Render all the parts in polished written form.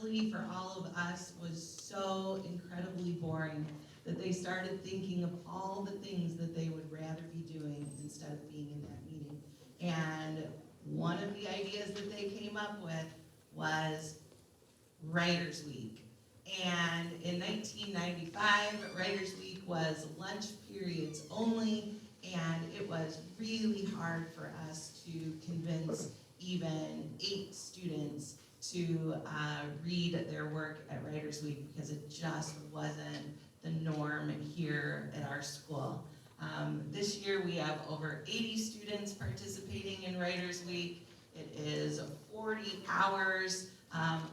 luckily for all of us, was so incredibly boring that they started thinking of all the things that they would rather be doing instead of being in that meeting. And one of the ideas that they came up with was Writers Week. And in 1995, Writers Week was lunch periods only, and it was really hard for us to convince even 8 students to read their work at Writers Week because it just wasn't the norm here at our school. This year we have over 80 students participating in Writers Week. It is 40 hours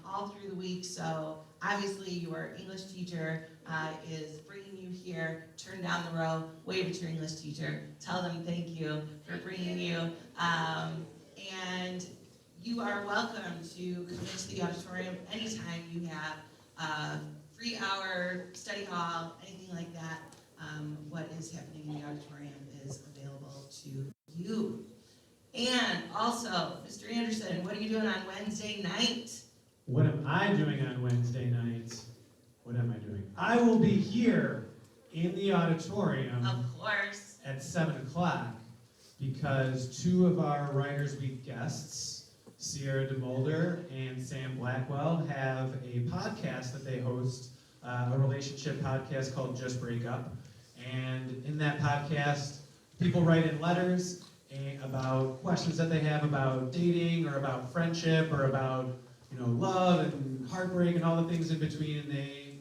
all through the week, so obviously your English teacher is bringing you here. Turn down the row, wave at your English teacher, tell them thank you for bringing you, and you are welcome to come into the auditorium anytime you have a free hour, study hall, anything like that. What is happening in the auditorium is available to you. And also, Mr. Anderson, what are you doing on Wednesday night? What am I doing on Wednesday nights? What am I doing? I will be here in the auditorium Of course. at 7 o'clock because 2 of our Writers Week guests, Sierra DeMolder and Sam Blackwell, have a podcast that they host, a relationship podcast called Just Break Up. And in that podcast, people write in letters about questions that they have about dating or about friendship or about love and heartbreak and all the things in between, and they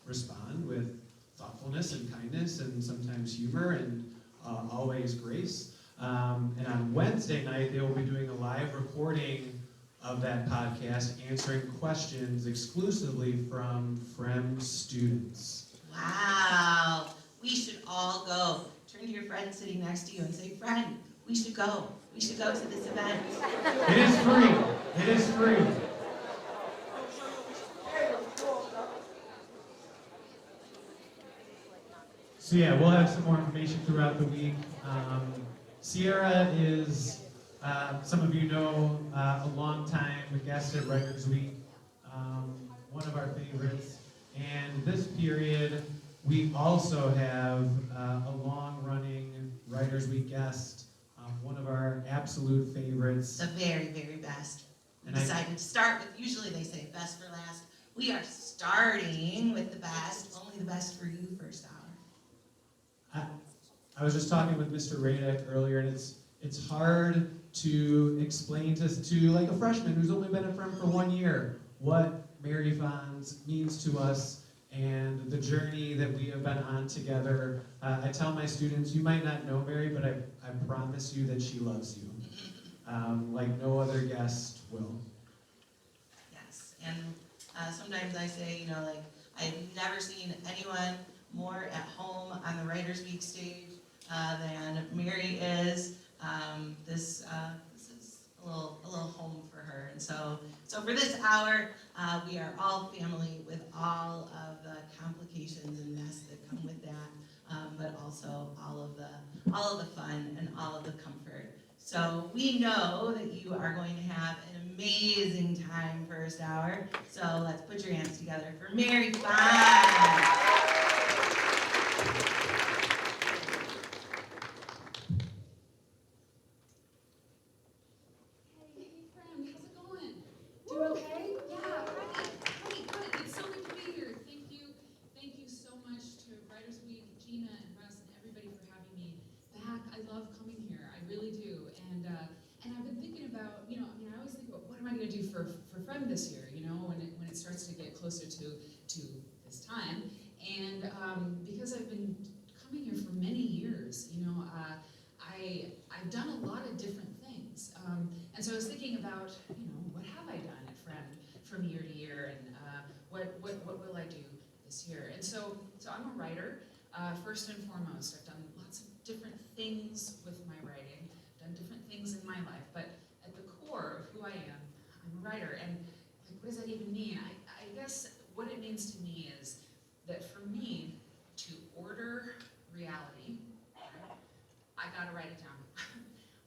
respond with thoughtfulness and kindness and sometimes humor and always grace. And on Wednesday night, they will be doing a live recording of that podcast, answering questions exclusively from FREM students. Wow. We should all go. Turn to your friend sitting next to you and say, friend, we should go. We should go to this event. It is free. It is free. So yeah, we'll have some more information throughout the week. Sierra is, some of you know, a long-time guest at Writers Week, one of our favorites. And this period, we also have a long-running Writers Week guest, one of our absolute favorites. The very, very best. We decided to start with, usually they say best for last. We are starting with the best, only the best for you first hour. I was just talking with Mr. Radek earlier, and it's hard to explain to like a freshman who's only been a friend for 1 year what Mary Fonz means to us and the journey that we have been on together. I tell my students, you might not know Mary, but I promise you that she loves you, like no other guest will. Yes, and sometimes I say, I've never seen anyone more at home on the Writers Week stage than Mary is. This is a little home for her, and so for this hour, we are all family with all of the complications and mess that come with that, but also all of the fun and all of the comfort. So we know that you are going to have an amazing time first hour. So let's put your hands together for Mary Fonz. For FREM this year, when it starts to get closer to this time, and because I've been coming here for many years, I've done a lot of different things, and so I was thinking about, what have I done at FREM from year to year, and what will I do this year? And so I'm a writer, first and foremost. I've done lots of different things with my writing, done different things in my life, but at the core of who I am, I'm a writer. And what does that even mean? I guess what it means to me is that for me to order reality, I gotta write it down.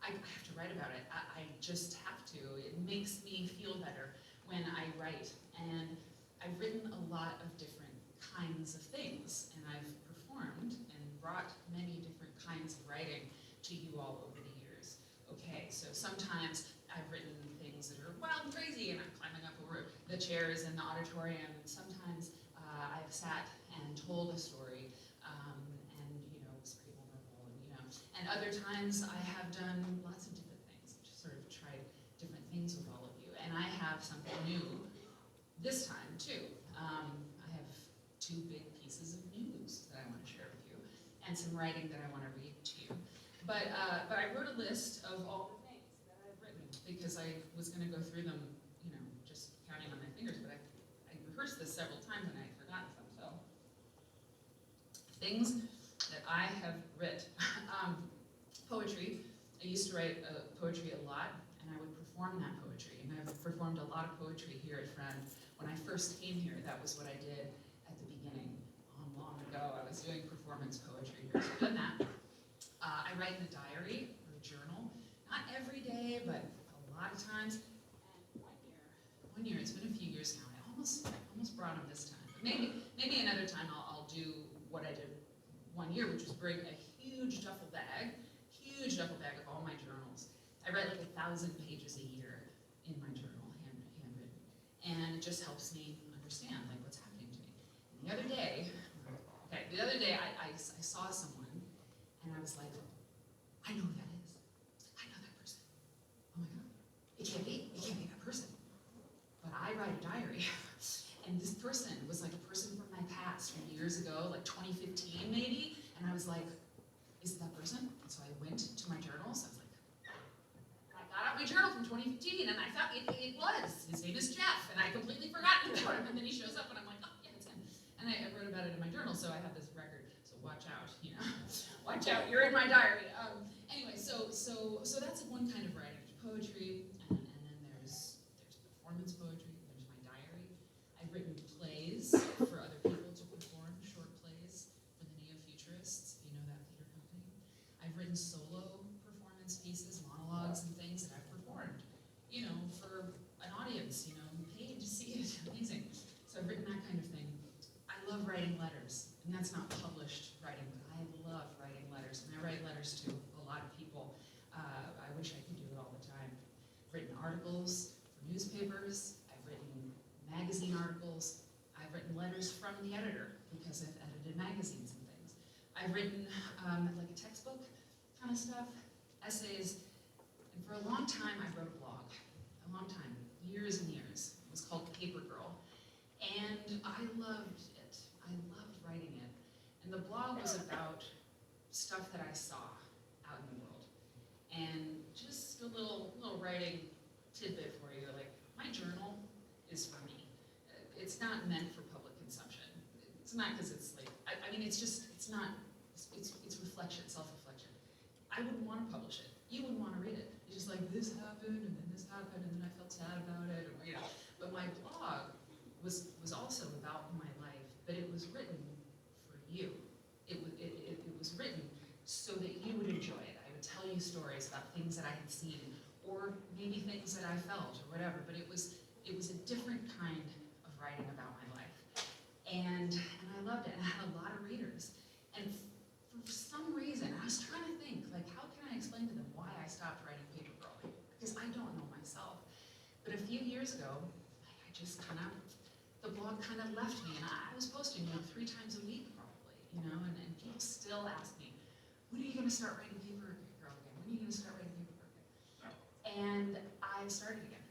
I have to write about it. I just have to. It makes me feel better when I write. And I've written a lot of different kinds of things, and I've performed and brought many different kinds of writing to you all over the years. Okay, so sometimes I've written things that are wild and crazy, and I'm climbing up over the chairs in the auditorium, and sometimes I've sat and told a story, and was pretty vulnerable, and other times I have done lots of different things, just sort of tried different things with all of you, and I have something new this time too. I have 2 big pieces of news that I want to share with you, and some writing that I want to read to you. But I wrote a list of all the things that I've written because I was going to go through them, just counting on my fingers. But I rehearsed this several times and I had forgotten some. So things that I have written. Poetry. I used to write poetry a lot, and I would perform that poetry. And I've performed a lot of poetry here at Friend. When I first came here, that was what I did at the beginning. Long ago, I was doing performance poetry here. So I've done that. I write in a diary or a journal, not every day, but a lot of times. And one year, it's been a few years now. I almost brought them this time. But maybe another time I'll do what I did one year, which was bring a huge duffel bag of all my journals. I write like 1,000 pages a year in my journal, handwritten, and it just helps me understand like what's happening to me. And the other day, I saw someone, and I was like, I know who that is. I know that person. Oh my God, it can't be that person. But I write a diary, and this person was like a person from my past, from years ago, like 2015 maybe, and I was like, is it that person? And so I went to my journals. I was like, I got out my journal from 2015, and I thought it was. His name is Jeff, and I completely forgotten about him. And then he shows up, and I'm like, oh yeah, it's him. And I wrote about it in my journal, so I have this record. So watch out, watch out. You're in my diary. Anyway, so that's one kind of writing. There's poetry, and then there's performance poetry. There's my diary. I've written plays for other people to perform, short plays for the Neo-Futurists, if you know that theater company. I've written solo performance pieces, monologues and things that I've performed, for an audience, paid to see it. Amazing. So I've written that kind of thing. I love writing letters, and that's not published writing, but I love writing letters, and I write letters to a lot of people. I wish I could do it all the time. I've written articles for newspapers. I've written magazine articles. I've written letters from the editor because I've edited magazines and things. I've written like a textbook kind of stuff, essays, and for a long time I wrote a blog. A long time, years and years. It was called Paper Girl, and I loved it. I loved writing it. And the blog was about stuff that I saw out in the world. And just a little writing tidbit for you, like my journal is for me. It's not meant for public consumption. It's not because it's like, it's reflection, self-reflection. I wouldn't want to publish it. You wouldn't want to read it. It's just like, this happened, and then this happened, and then I felt sad about it, But my blog was also about my life, but it was written for you. It was written so that you would enjoy it. I would tell you stories about things that I had seen, or maybe things that I felt, or whatever, but it was a different kind of writing about my life. And I loved it, and I had a lot of readers. And for some reason, I was trying to think, like, how can I explain to them why I stopped writing Paper Girl? Because I don't know myself. But a few years ago, I just the blog kind of left me, and I was posting 3 times a week probably, and people still ask me, when are you going to start writing Paper Girl again? When are you going to start writing Paper Girl again? And I started again.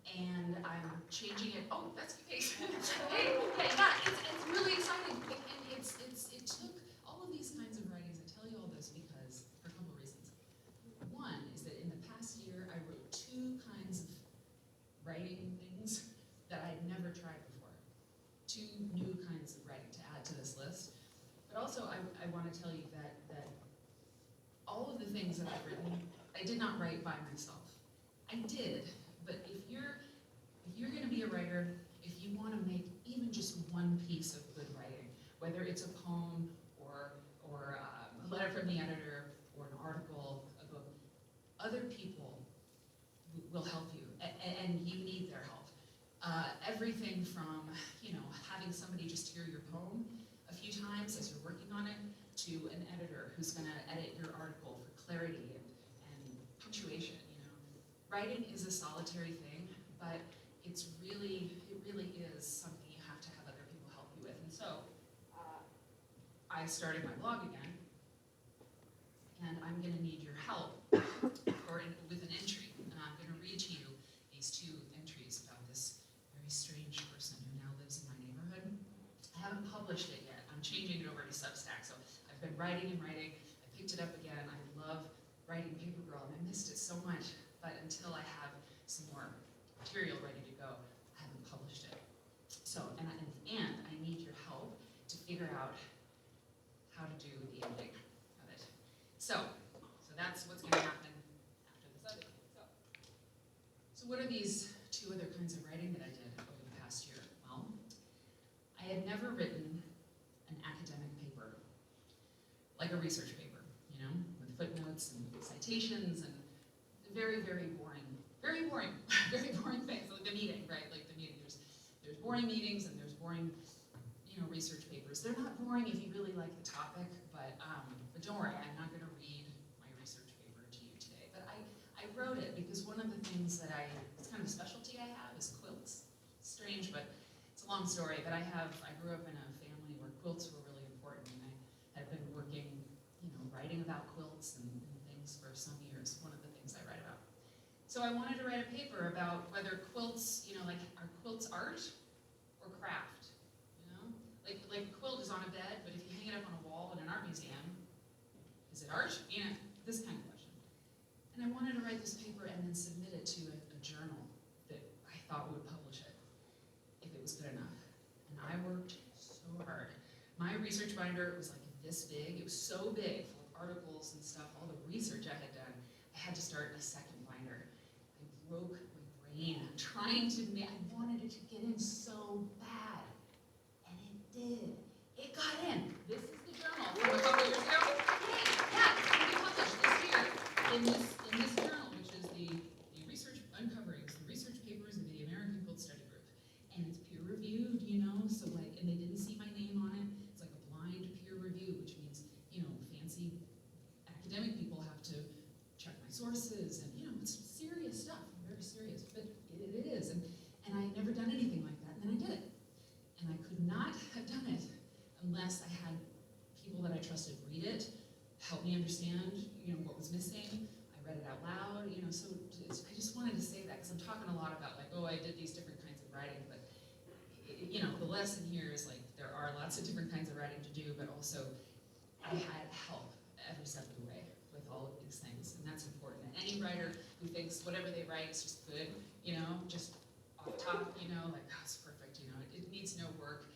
And I'm changing it. Oh, that's okay. Hey, it's really exciting. And it took all of these kinds of writings. I tell you all this because, for a couple of reasons. One is that in the past year, I wrote 2 kinds of writing things that I had never tried before. 2 new kinds of writing to add to this list. But also, I want to tell you that all of the things that I've written, I did not write by myself. I did, but if you're going to be a writer, if you want to make even just one piece of good writing, whether it's a poem or a letter from the editor or an article, a book, other people will help you, and you need their help. Everything from having somebody just hear your poem a few times as you're working on it, to an editor who's gonna edit your article for clarity and punctuation, you know. Writing is a solitary thing, but it really is something you have to have other people help you with. And so, I started my blog again, and I'm gonna need your help with an entry. And I'm gonna read to you these 2 entries about this very strange person who now lives in my neighborhood. I haven't published it yet. I'm changing it over to Substack. So I've been writing and writing. I picked it up again. I love writing Paper Girl, and I missed it so much. But until I have some more material ready to go, I haven't published it. So, and I need your help to figure out how to do the ending of it. So that's what's gonna happen after this other thing. So what are these 2 other kinds of writing that I did over the past year? Well, I had never written an academic paper, like a research paper, you know, with footnotes and citations and very boring, very boring things, like the meeting, right? Like the meeting, there's boring meetings and there's boring, you know, research papers. They're not boring if you really like the topic, but don't worry, I'm not gonna read my research paper to you today. But I wrote it because one of the things that it's kind of a specialty I have is quilts. Strange, but it's a long story, but I grew up in a family where quilts were really important, and I had been working, you know, writing about quilts and things for some years, one of the things I write about. So I wanted to write a paper about whether quilts, you know, like, are quilts art or craft, you know? Like a quilt is on a bed, but if you hang it up on a wall in an art museum, is it art? You know, this kind of question. And I wanted to write this paper and then submit it to a journal that I thought would publish it, if it was good enough. And I worked so hard. My research binder was like this big. It was so big, full of articles and stuff, all the research I had done. I had to start a second binder. I broke my brain trying to I wanted it to get in so bad. And it did. It got in. This is the journal from a couple years ago. Hey, yeah, it's going to be published this year in this journal, which is the Research Uncovering, the research papers of the American Quilt Study Group. And it's peer reviewed, you know, so like, and they didn't see my name on it. It's like a blind peer review, which means, you know, fancy academic people have to check my sources, and, you know, it's serious stuff, very serious, but it is. And I had never done anything like that, and then I did it. And I could not have done it unless I had people that I trusted read it, help me understand, you know, what was missing. I read it out loud, you know, so I just wanted to say that because I'm talking a lot about like, oh, I did these different kinds of writing, but, you know, the lesson here is like, there are lots of different kinds of writing to do, but also I had help every step of the way with all of these things, and that's important. And any writer who thinks whatever they write is just good, you know, just off top, you know, like, oh, it's perfect, you know, it needs no work.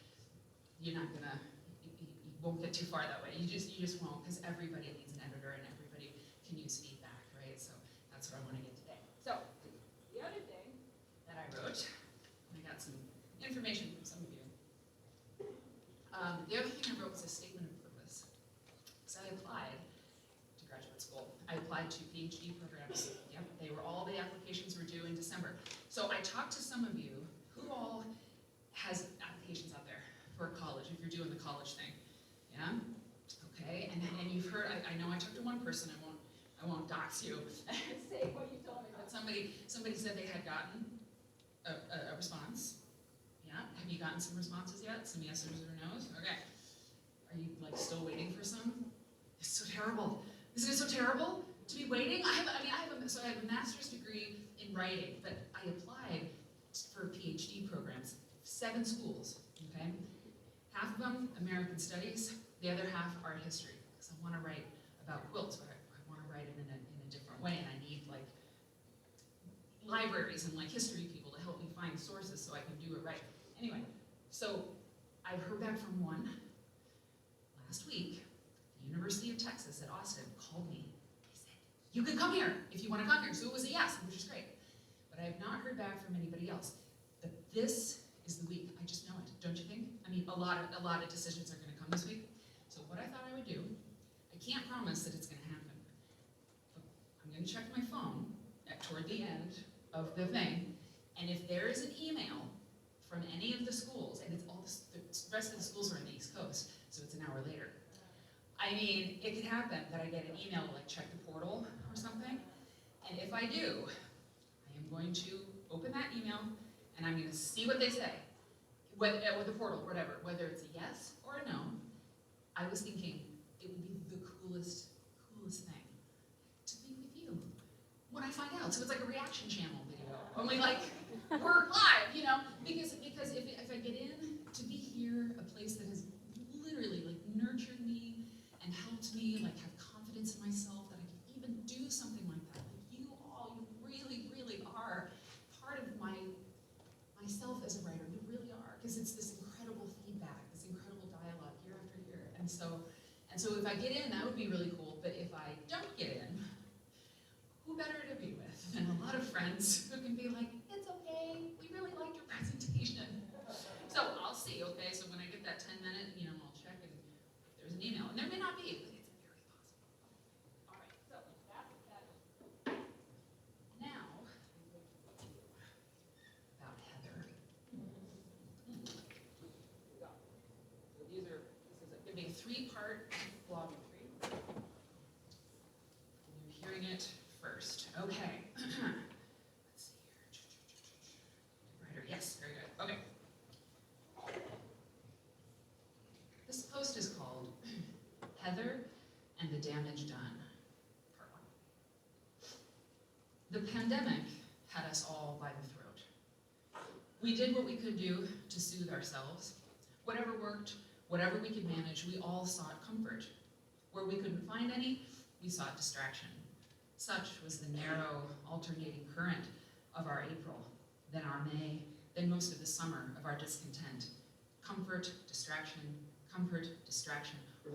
You're not gonna, you won't get too far that way. You just won't, because everybody needs an editor and everybody can use feedback, right? So that's what I want to get today. So the other thing that I wrote, and I got some information from some of you. The other thing I wrote was a statement of purpose. So I applied to graduate school. I applied to PhD programs. Yep, all the applications were due in December. So I talked to some of you who all has applications out there for college, if you're doing the college thing. Yeah? Okay, and you've heard, I know I talked to one person, I won't dox you and say what you told me, but somebody said they had gotten a response. Yeah, have you gotten some responses yet? Some yeses or nos? Okay. Are you like still waiting for some? It's so terrible. Isn't it so terrible to be waiting? I have a master's degree in writing, but I applied for PhD programs, 7 schools, okay? Half of them, American Studies, the other half, art history, because I want to write about quilts, but I want to write it in a different way, and I need like libraries and like history people to help me find sources so I can do it right. Anyway, so I heard back from one last week. The University of Texas at Austin called me. They said, you can come here if you want to come here. So it was a yes, which is great. But I have not heard back from anybody else. But this is the week. I just know it, don't you think? I mean, a lot of decisions are going to come this week. So what I thought I would do, I can't promise that it's going to happen. But I'm going to check my phone toward the end of the thing. And if there is an email from any of the schools, and it's all the rest of the schools are on the East Coast, so it's an hour later. I mean, it could happen that I get an email like check the portal or something, and if I do, I am going to open that email and I'm going to see what they say, with the portal, whatever, whether it's a yes or a no. I was thinking it would be the coolest thing to be with you when I find out. So it's like a reaction channel video, only like we're live, you know, because if I get in to be here, a place that has literally like nurtured me and helped me like have confidence in myself that I can even do something like that. Like you really are part of myself as a writer. You really are, because it's this incredible feedback, this incredible dialogue year after year. And so if I get in, that would be really cool. But if I don't get in, who better to be with than a lot of friends who can be like, it's okay, we really liked your presentation. So I'll see, okay? So when I get that 10-minute, you know, I'll check and if there's an email. And there may not be, but it's very possible. All right, so that's that. Now, about Heather. So this is going to be a 3-part blog entry. You're hearing it first. Okay. Let's see here. Writer, yes, very good. Okay. This post is called Heather and the Damage Done, Part 1. The pandemic had us all by the throat. We did what we could do to soothe ourselves. Whatever worked, whatever we could manage, we all sought comfort. Where we couldn't find any, we sought distraction. Such was the narrow, alternating current of our April, then our May, then most of the summer of our discontent. Comfort, distraction,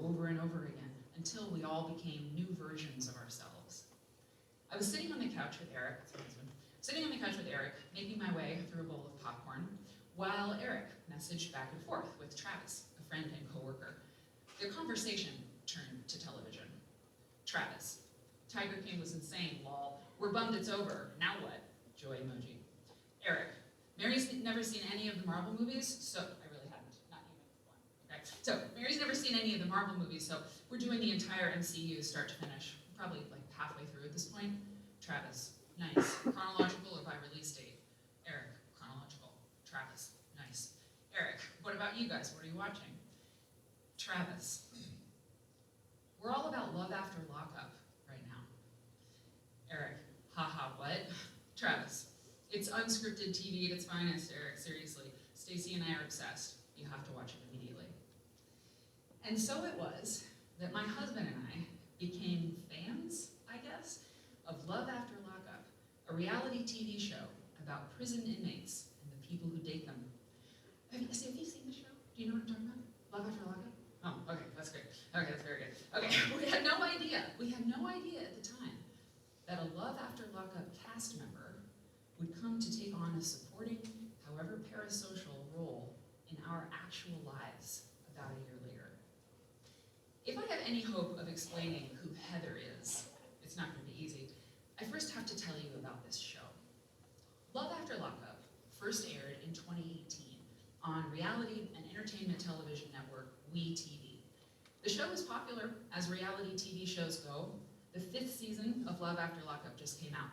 over and over again, until we all became new versions of ourselves. I was sitting on the couch with Eric, making my way through a bowl of popcorn, while Eric messaged back and forth with Travis, a friend and coworker. Their conversation turned to television. Travis: Tiger King was insane, lol. We're bummed it's over. Now what? Joy emoji. Eric: Mary's never seen any of the Marvel movies, so I really haven't, not even one. Okay, so Mary's never seen any of the Marvel movies, so we're doing the entire MCU start to finish, probably like halfway through at this point. Travis: Nice. Chronological or by release date? Eric: Chronological. Travis: Nice. Eric: What about you guys? What are you watching? Travis: We're all about Love After Lockup right now. Eric: Haha, what? Travis: It's unscripted TV at its finest, Eric, seriously. Stacy and I are obsessed. You have to watch it immediately. And so it was that my husband and I became fans, I guess, of Love After Lockup, a reality TV show about prison inmates and the people who date them. Have you seen the show? Do you know what I'm talking about? Love After Lockup? Oh, okay, that's great. Okay, that's very good. Okay, we had no idea at the time that a Love After Lockup cast member would come to take on a supporting, however parasocial, role in our actual lives about a year later. If I have any hope of explaining who Heather is, it's not going to be easy. I first have to tell you about this show. Love After Lockup first aired in 2018 on reality and entertainment television network WeTV. The show is popular as reality TV shows go. The 5th season of Love After Lockup just came out.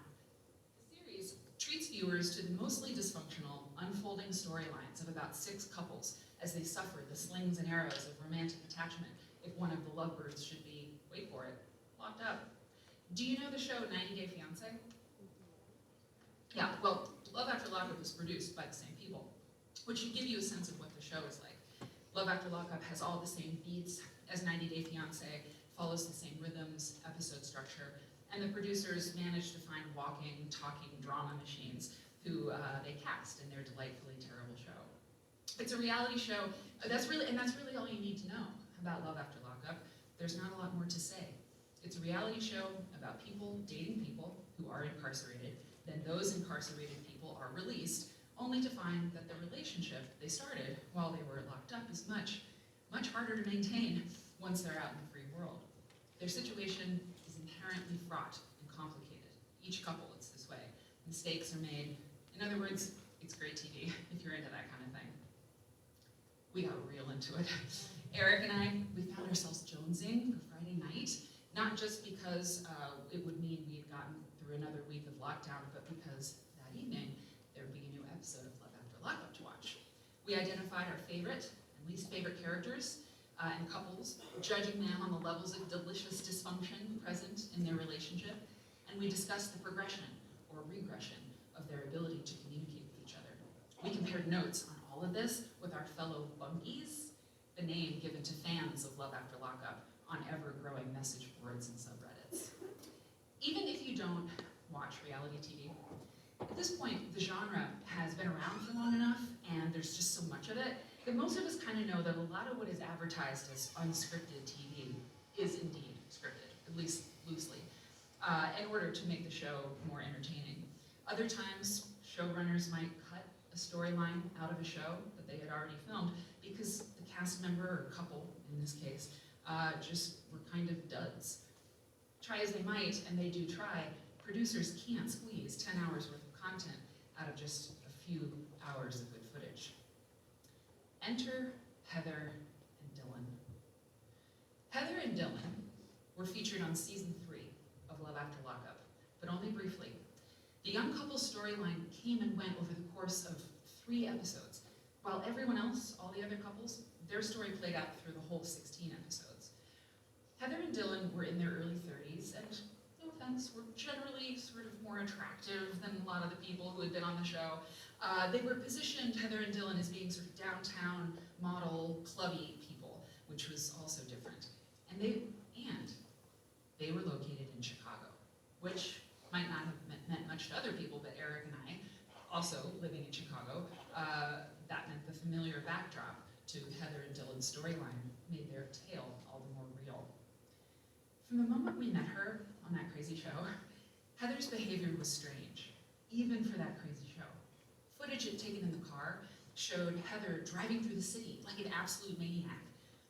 The series treats viewers to the mostly dysfunctional, unfolding storylines of about 6 couples as they suffer the slings and arrows of romantic attachment if one of the lovebirds should be, wait for it, locked up. Do you know the show 90 Day Fiancé? Yeah, well, Love After Lockup was produced by the same people, which should give you a sense of what the show is like. Love After Lockup has all the same beats as 90 Day Fiancé, follows the same rhythms, episode structure, and the producers managed to find walking, talking drama machines who they cast in their delightfully terrible show. It's a reality show, that's really all you need to know about Love After Lockup. There's not a lot more to say. It's a reality show about people dating people who are incarcerated, then those incarcerated people are released, only to find that the relationship they started while they were locked up is much, much harder to maintain once they're out in the free world. Their situation is inherently fraught and complicated. Each couple is this way. Mistakes are made. In other words, it's great TV if you're into that kind of thing. we got real into it. Eric and I, we found ourselves jonesing for Friday night, not just because it would mean we had gotten through another week of lockdown, but because that evening there would be a new episode of Love After Lockup to watch. We identified our favorite and least favorite characters and couples, judging them on the levels of delicious dysfunction present in their relationship, and we discussed the progression or regression of their ability to communicate with each other. We compared notes on all of this with our fellow bunkies, the name given to fans of Love After Lockup on ever-growing message boards and subreddits. Even if you don't watch reality TV, at this point, the genre has been around for long enough, and there's just so much of it, that most of us kind of know that a lot of what is advertised as unscripted TV is indeed scripted, at least loosely, in order to make the show more entertaining. Other times, showrunners might cut a storyline out of a show that they had already filmed because the cast member or couple, in this case, just were kind of duds. Try as they might, and they do try, producers can't squeeze 10 hours worth of content out of just a few hours of good footage. Enter Heather and Dylan. Heather and Dylan were featured on season 3 of Love After Lockup, but only briefly. The young couple's storyline came and went over the course of 3 episodes, while everyone else, all the other couples, their story played out through the whole 16 episodes. Heather and Dylan were in their early 30s, and no offense, were generally sort of more attractive than a lot of the people who had been on the show. They were positioned, Heather and Dylan, as being sort of downtown, model, clubby people, which was also different. And they were located in Chicago, which might not have meant much to other people, but Eric and I, also living in Chicago, that meant the familiar backdrop to Heather and Dylan's storyline made their tale all the more real. From the moment we met her on that crazy show, Heather's behavior was strange, even for that crazy show. Footage it taken in the car showed Heather driving through the city like an absolute maniac.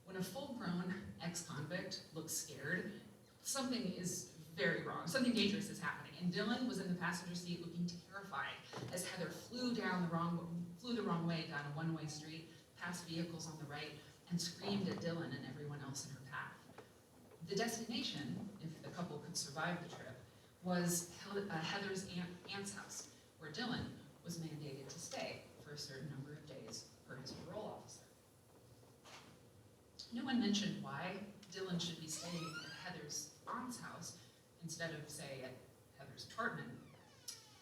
When a full-grown ex-convict looks scared, something is very wrong. Something dangerous is happening. And Dylan was in the passenger seat looking terrified as Heather flew the wrong way down a one-way street, past vehicles on the right, and screamed at Dylan and everyone else in her path. The destination, if the couple could survive the trip, was Heather's aunt's house, where Dylan was mandated to stay for a certain number of days per his parole officer. No one mentioned why Dylan should be staying at Heather's aunt's house instead of, say, at Heather's apartment.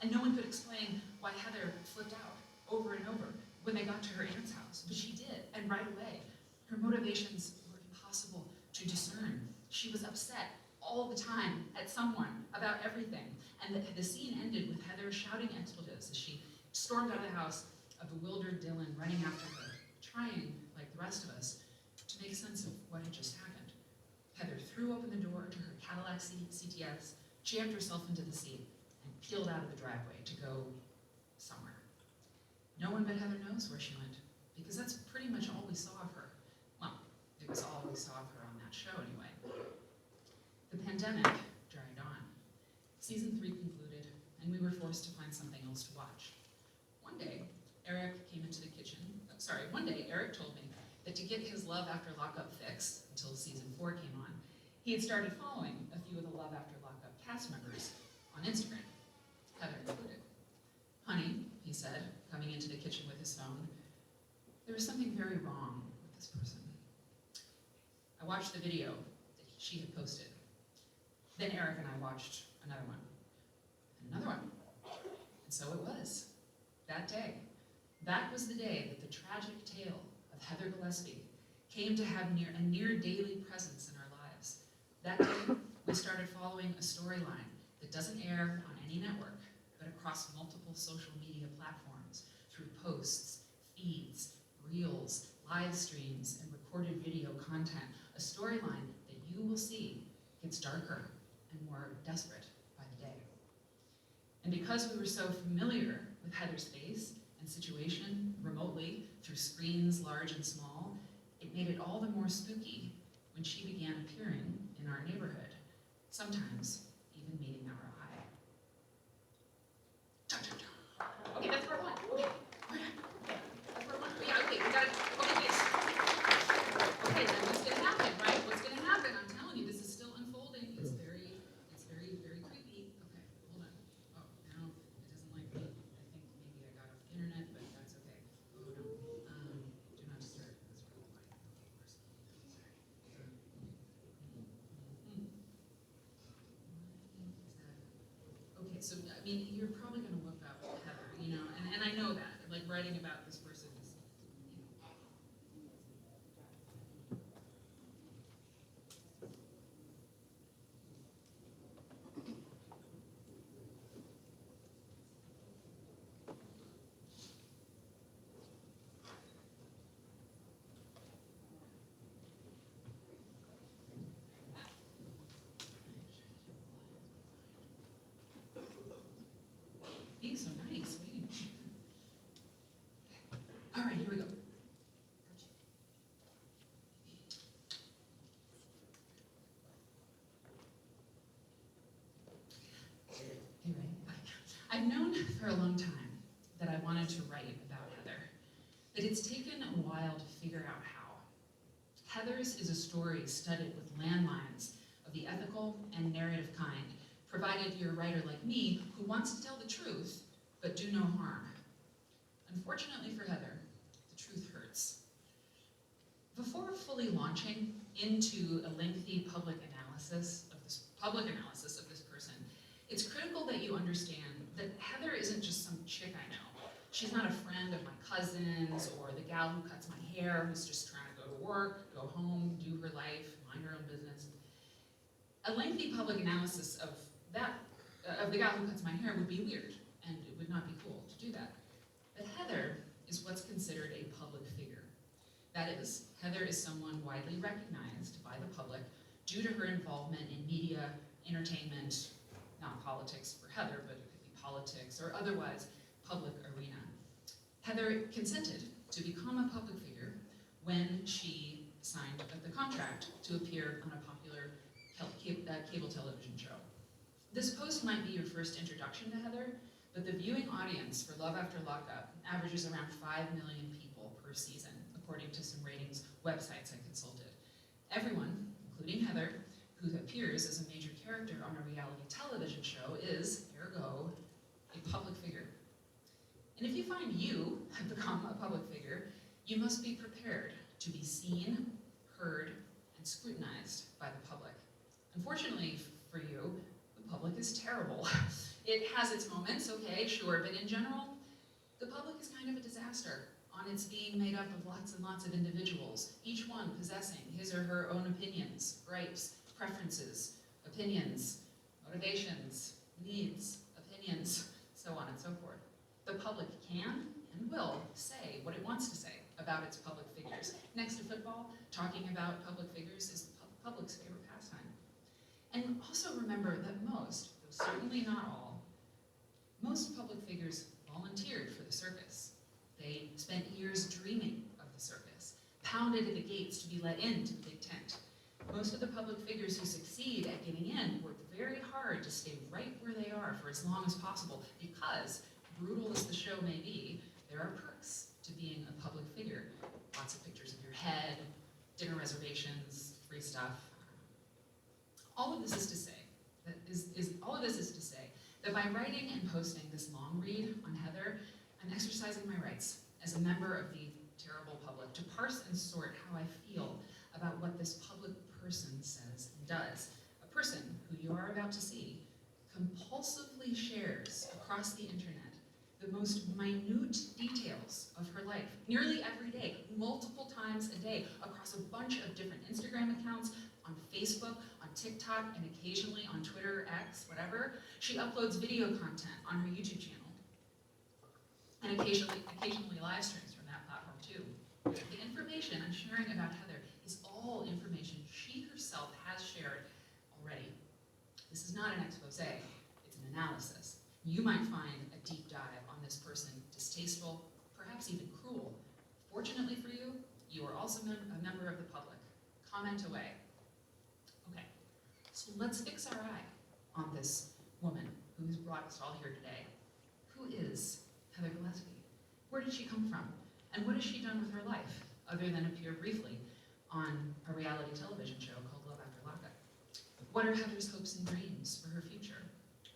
And no one could explain why Heather flipped out over and over when they got to her aunt's house, but she did, and right away. Her motivations were impossible to discern. She was upset all the time at someone about everything, and the scene ended with Heather shouting expletives as she stormed out of the house, a bewildered Dylan running after her, trying, like the rest of us, to make sense of what had just happened. Heather threw open the door to her Cadillac CTS, jammed herself into the seat, and peeled out of the driveway to go somewhere. No one but Heather knows where she went, because that's pretty much all we saw of her. Well, it was all we saw of her on that show anyway. The pandemic dragged on. Season 3 concluded, and we were forced to find something else to watch. One day, Eric told me that to get his Love After Lockup fix until season 4 came on, he had started following a few of the Love After Lockup cast members on Instagram, Heather included. Honey, he said, coming into the kitchen with his phone, there was something very wrong with this person. I watched the video that she had posted. Then Eric and I watched another one, and another one. And so it was, that day. That was the day that the tragic tale of Heather Gillespie came to have a near daily presence in our lives. That day, we started following a storyline that doesn't air on any network, but across multiple social media platforms through posts, feeds, reels, live streams, and recorded video content. A storyline that you will see gets darker and more desperate by the day. And because we were so familiar with Heather's face and situation remotely through screens large and small, it made it all the more spooky when she began appearing in our neighborhood, sometimes even meeting our eye. Dun, dun, dun. Okay, that's part 1. Okay. That's part 1. Yeah, okay, we got it. Okay, guys. I mean, you're probably gonna look up Heather, you know, and I know that, like writing about this person is, you know. Being so nice, waiting. All right, here we go. You ready? I've known for a long time that I wanted to write about Heather, but it's taken a while to figure out how. Heather's is a story studded with landmines of the ethical and narrative kind, provided you're a writer like me who wants to tell the truth, but do no harm. Unfortunately for Heather, the truth hurts. Before fully launching into a lengthy public analysis of this person, it's critical that you understand that Heather isn't just some chick I know. She's not a friend of my cousin's or the gal who cuts my hair who's just trying to go to work, go home, do her life, mind her own business. A lengthy public analysis of the gal who cuts my hair would be weird, and it would not be cool to do that. But Heather is what's considered a public figure. That is, Heather is someone widely recognized by the public due to her involvement in media, entertainment, not politics for Heather, but it could be politics or otherwise public arena. Heather consented to become a public figure when she signed the contract to appear on a popular cable television show. This post might be your first introduction to Heather, but the viewing audience for Love After Lockup averages around 5 million people per season, according to some ratings websites I consulted. Everyone, including Heather, who appears as a major character on a reality television show is, ergo, a public figure. And if you find you have become a public figure, you must be prepared to be seen, heard, and scrutinized by the public. Unfortunately for you, the public is terrible. It has its moments, okay, sure, but in general, the public is kind of a disaster on its being made up of lots and lots of individuals, each one possessing his or her own opinions, gripes, preferences, opinions, motivations, needs, opinions, so on and so forth. The public can and will say what it wants to say about its public figures. Next to football, talking about public figures is the public's favorite pastime. And also remember that most, though certainly not all, most public figures volunteered for the circus. They spent years dreaming of the circus, pounded at the gates to be let into the big tent. Most of the public figures who succeed at getting in work very hard to stay right where they are for as long as possible because, brutal as the show may be, there are perks to being a public figure. Lots of pictures of your head, dinner reservations, free stuff. All of this is to say that by writing and posting this long read on Heather, I'm exercising my rights as a member of the terrible public to parse and sort how I feel about what this public person says and does. A person who you are about to see compulsively shares across the internet the most minute details of her life, nearly every day, multiple times a day, across a bunch of different Instagram accounts, on Facebook, on TikTok, and occasionally on Twitter, X, whatever. She uploads video content on her YouTube channel, and occasionally live streams from that platform too. The information I'm sharing about Heather is all information she herself has shared already. This is not an expose, it's an analysis. You might find a deep dive on this person distasteful, perhaps even cruel. Fortunately for you, you are also a member of the public. Comment away. Okay, so let's fix our eye on this woman who has brought us all here today. Who is Heather Gillespie? Where did she come from? And what has she done with her life, other than appear briefly on a reality television show called Love After Lockup? What are Heather's hopes and dreams for her future?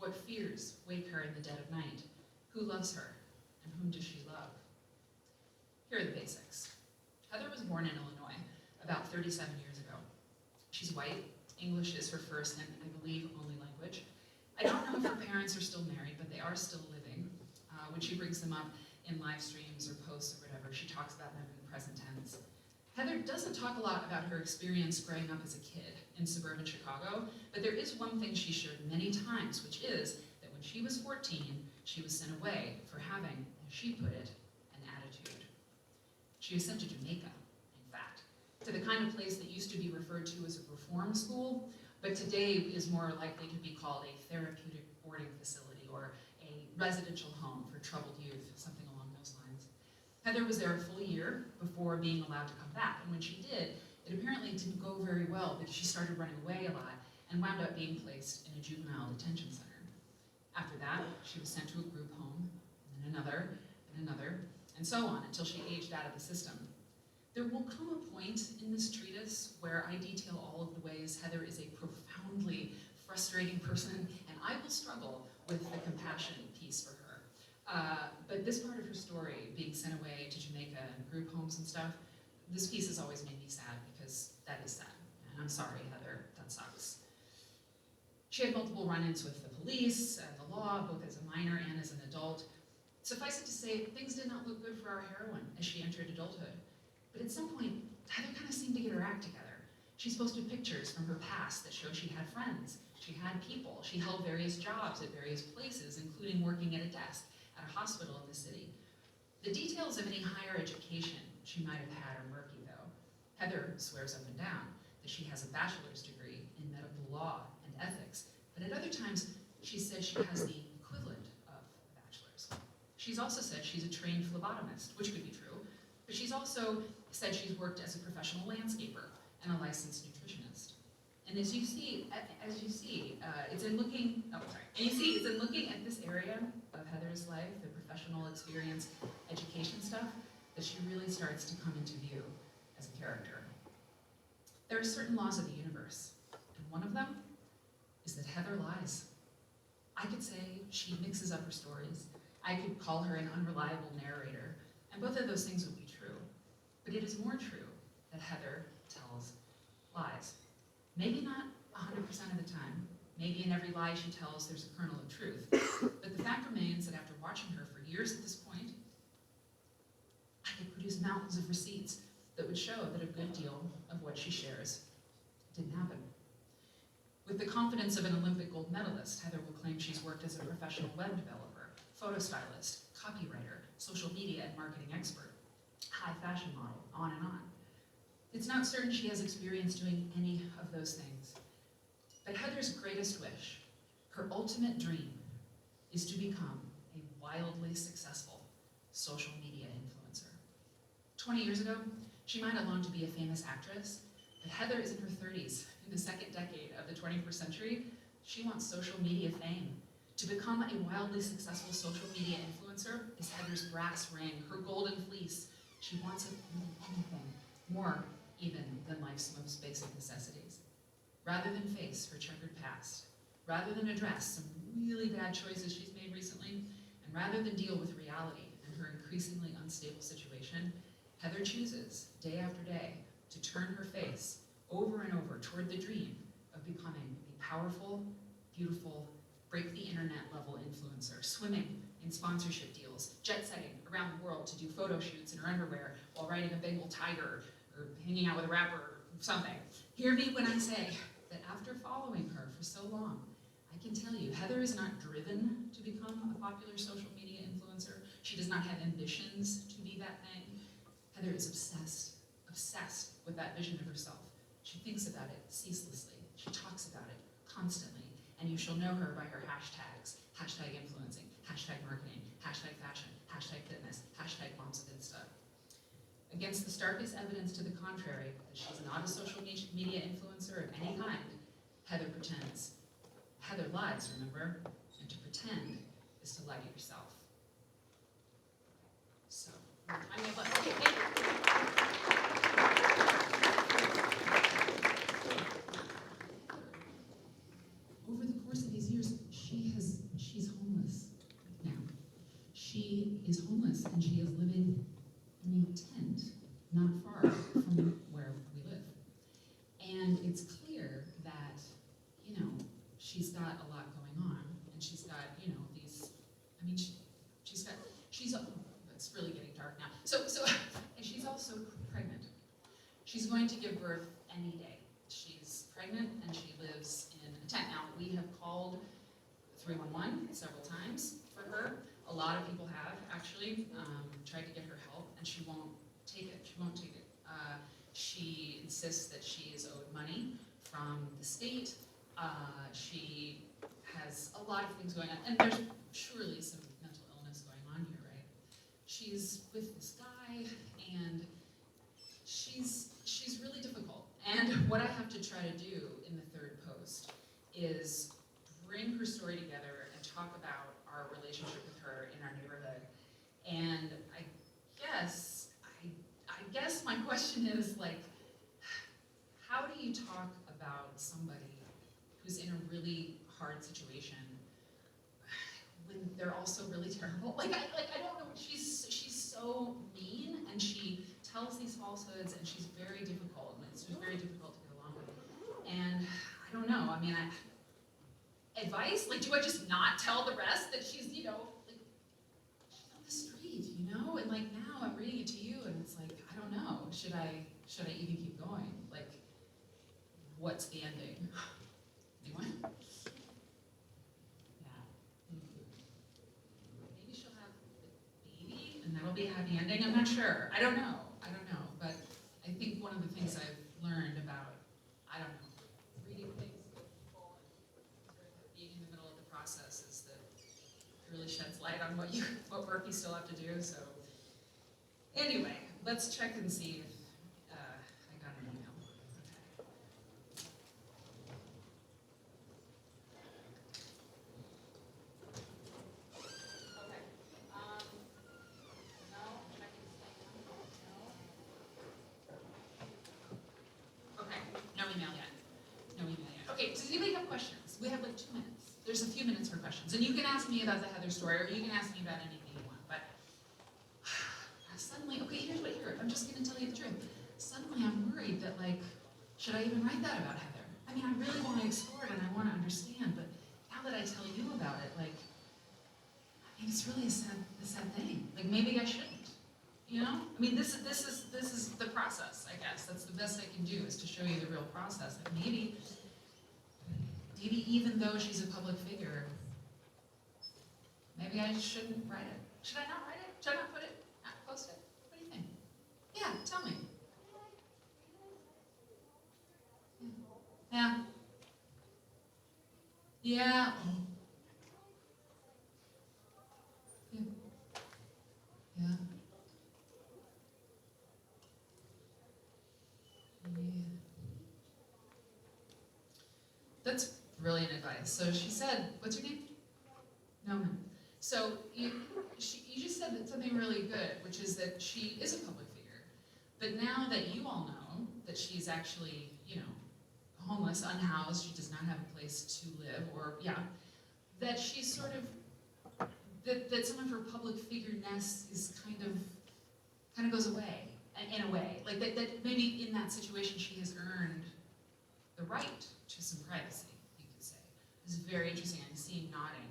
What fears wake her in the dead of night? Who loves her, and whom does she love? Here are the basics. Heather was born in Illinois about 37 years ago. She's white. English is her first and, I believe, only language. I don't know if her parents are still married, but they are still living. When she brings them up in live streams or posts or whatever, she talks about them in the present tense. Heather doesn't talk a lot about her experience growing up as a kid in suburban Chicago, but there is one thing she shared many times, which is that when she was 14, she was sent away for having, as she put it, an attitude. She was sent to Jamaica, in fact, to the kind of place that used to be referred to as a reform school, but today is more likely to be called a therapeutic boarding facility or a residential home for troubled youth, something along those lines. Heather was there a full year before being allowed to come back, and when she did, it apparently didn't go very well because she started running away a lot and wound up being placed in a juvenile detention center. After that, she was sent to a group home, and another, and so on until she aged out of the system. There will come a point in this treatise where I detail all of the ways Heather is a profoundly frustrating person, and I will struggle with the compassion piece for her. But this part of her story, being sent away to Jamaica and group homes and stuff, this piece has always made me sad because that is sad. And I'm sorry, Heather, that sucks. She had multiple run-ins with the police and the law, both as a minor and as an adult. Suffice it to say, things did not look good for our heroine as she entered adulthood. But at some point, Heather kind of seemed to get her act together. She's posted pictures from her past that show she had friends, she had people, she held various jobs at various places, including working at a desk at a hospital in the city. The details of any higher education she might have had are murky, though. Heather swears up and down that she has a bachelor's degree in medical law and ethics, but at other times she says she has the equivalent of a bachelor's. She's also said she's a trained phlebotomist, which could be true, but she's also said she's worked as a professional landscaper and a licensed nutritionist. And as you see, it's in looking at this area of Heather's life, the professional experience, education stuff, that she really starts to come into view as a character. There are certain laws of the universe, and one of them is that Heather lies. I could say she mixes up her stories. I could call her an unreliable narrator, and both of those things would be true. But it is more true that Heather tells lies. Maybe not 100% of the time. Maybe in every lie she tells there's a kernel of truth. But the fact remains that after watching her for years at this point, I could produce mountains of receipts that would show that a good deal of what she shares didn't happen. With the confidence of an Olympic gold medalist, Heather will claim she's worked as a professional web developer, photo stylist, copywriter, social media and marketing expert, high fashion model, on and on. It's not certain she has experience doing any of those things. But Heather's greatest wish, her ultimate dream, is to become a wildly successful social media influencer. 20 years ago, she might have longed to be a famous actress, but Heather is in her 30s, in the second decade of the 21st century. She wants social media fame. To become a wildly successful social media influencer is Heather's brass ring, her golden fleece. She wants it more than anything, more even than life's most basic necessities. Rather than face her checkered past, rather than address some really bad choices she's made recently, and rather than deal with reality and her increasingly unstable situation, Heather chooses, day after day, to turn her face over and over toward the dream of becoming a powerful, beautiful, break the internet level influencer, swimming in sponsorship deals, jet-setting around the world to do photo shoots in her underwear while riding a Bengal tiger or hanging out with a rapper or something. Hear me when I say that after following her for so long, I can tell you, Heather is not driven to become a popular social media influencer. She does not have ambitions to be that thing. Heather is obsessed with that vision of herself. She thinks about it ceaselessly. She talks about it constantly. And you shall know her by her hashtags. Hashtag influencing, hashtag marketing, hashtag fashion, hashtag fitness, hashtag moms of Insta. Against the starkest evidence to the contrary, that she's not a social media influencer of any kind, Heather pretends. Heather lies, remember? And to pretend is to lie to yourself. So, I'm gonna let, okay, thank you. Over the course of these years, she's homeless now. She is homeless and she is living in a tent not far from where we live. And it's clear that, she's got a lot going on. birth any day. She's pregnant and she lives in a tent. Now, we have called 311 several times for her. A lot of people have actually tried to get her help, and she won't take it. She won't take it. She insists that she is owed money from the state. She has a lot of things going on, and there's surely some mental illness going on here, right? She's with this guy, and she's really difficult. And what I have to try to do in the third post is bring her story together and talk about our relationship with her in our neighborhood. And I guess my question is, like, how do you talk about somebody who's in a really hard situation when they're also really terrible? Like I don't know. She's so mean, and she tells these falsehoods, and she's very difficult, and it's just very difficult to get along with. And I don't know. I mean, advice? Like, do I just not tell the rest that she's, like, she's on the street, And like now I'm reading it to you, and it's like, I don't know. Should I even keep going? Like, what's the ending? Anyone? Yeah. Maybe she'll have a baby, and that'll be a happy ending. I'm not sure. I don't know. But I think one of the things I've learned about, reading things with people and being in the middle of the process is that it really sheds light on what work you still have to do. So anyway, let's check and see if I got an email. Okay. No, checking spam. No. Okay, no email yet. Okay, does anybody have questions? We have like 2 minutes. There's a few minutes for questions. And you can ask me about the Heather story, or you can ask me about anything you want. But suddenly, okay, I'm just going to tell you the truth. Suddenly I'm worried that, like, should I even write that about Heather? I mean, I really want to explore it and I want to understand, but now that I tell you about it, like, I mean, it's really a sad thing. Like, maybe I shouldn't. I mean, this is the process, I guess. That's the best I can do, is to show you the real process. Like, maybe even though she's a public figure, maybe I shouldn't write it. Should I not write it? Should I not post it? What do you think? Yeah, tell me. Yeah. Yeah. Yeah. That's brilliant advice. So she said, what's your name? Noman. So you just said that something really good, which is that she is a public figure. But now that you all know that she's actually, homeless, unhoused, she does not have a place to live, or, that she's sort of, that some of her public figure-ness is kind of goes away, in a way. Like, that maybe in that situation she has earned the right to some privacy, you could say. This is very interesting. I see him nodding.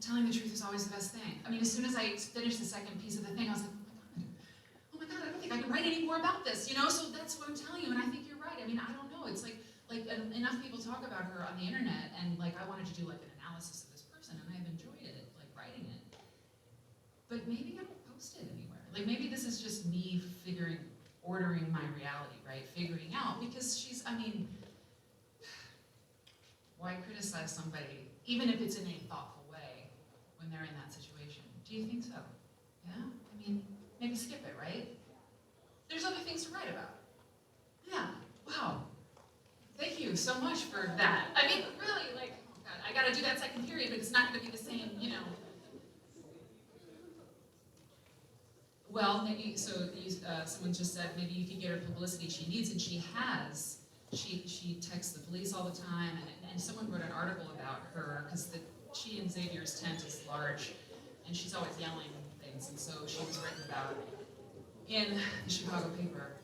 Telling the truth is always the best thing. I mean, as soon as I finished the second piece of the thing, I was like, oh my God, I don't think I can write any more about this, So that's what I'm telling you, and I think you're right. I mean, I don't know. It's like enough people talk about her on the internet, and like I wanted to do like an analysis of this person, and I've enjoyed it, like writing it. But maybe I won't post it anywhere. Like maybe this is just me ordering my reality, right? Figuring out, because why criticize somebody, even if it's in a thoughtful way, when they're in that situation? Do you think so? Yeah? I mean, maybe skip it, right? There's other things to write about. Yeah, wow. Thank you so much for that. I mean, really, like, oh God, I gotta do that second period, but it's not gonna be the same, Well, maybe, someone just said maybe you could get her publicity she needs, and she has. She texts the police all the time, and someone wrote an article about her, because she and Xavier's tent is large, and she's always yelling things, and so she was written about in the Chicago paper.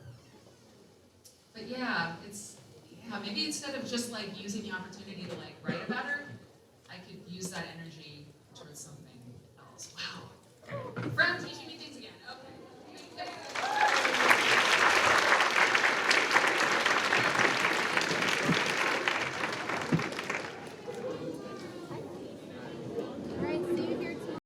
But yeah, maybe instead of just like using the opportunity to like